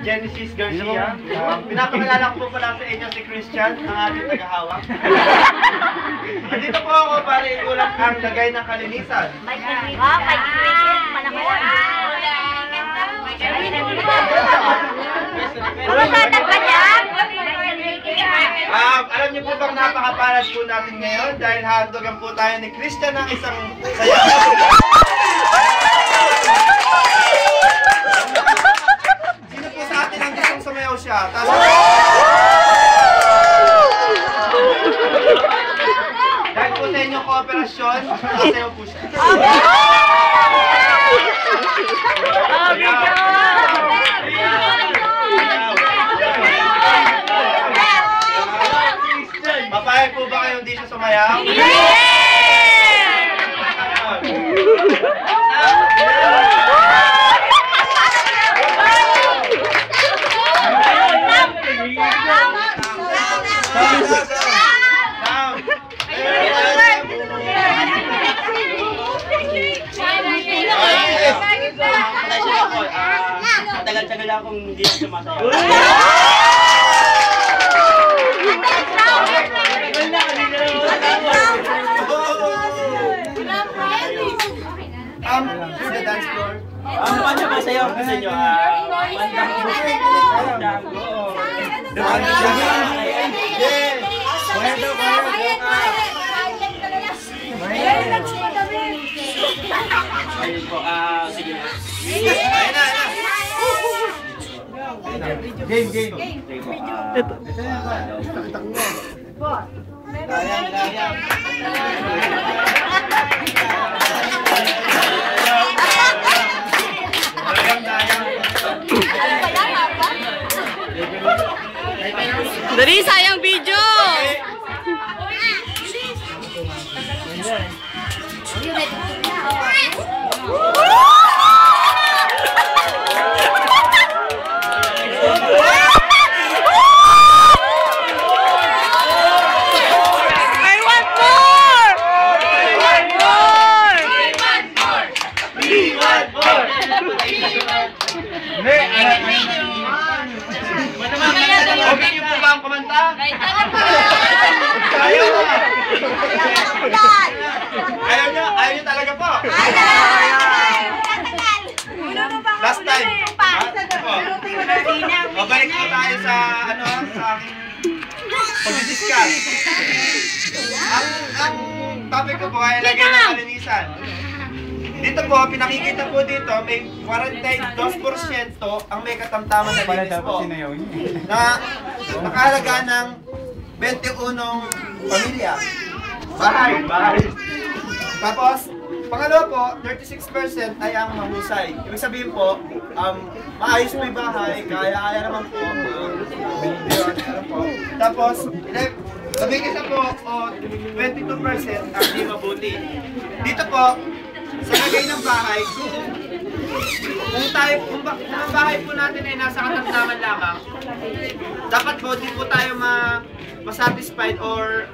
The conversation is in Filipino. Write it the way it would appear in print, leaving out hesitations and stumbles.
Genesis Garcia. Pinapakilala ko po pala sa inyo si Christian, ang ating tagahawak. Nandito po ako para igulat ang lagay ng kalinisan. Alam niyo po bang napakapalad po natin ngayon dahil handogan po tayo ni Christian ng isang sayaw. Sino po sa atin ang gustong sumayaw siya? Dahil po sa inyong kooperasyon, sasayaw po siya. Mapayag po ba kayo hindi siya sumayaw? Tagal-tagal akong hindi sumasayaw. The dance floor. Paano ba sayaw ko sa inyo? Ayun po, sige. Ayun na. Game. Ito. Dayang. Dari, sayang video! Okay niyo po ba ang kumanta? Ayaw niyo talaga po? Last time. Mabalik po tayo sa pag-discuss. Ang topic ko po ay lagay ng kalinisan. Dito po, pinakikita po dito, may 42% ang may katamtaman na linis po. Na nakahalaga ng 21 pamilya. Bahay. Tapos, pangalawa po, 36% ay ang mahusay. Ibig sabihin po, maayos po yung bahay, kaya naman po. Tapos, sabihin kita po, 22% ang di mabuti. Dito po, sa lagay ng bahay, kung ang bahay po natin ay nasa katamtaman lamang, dapat po di po tayo masatisfied or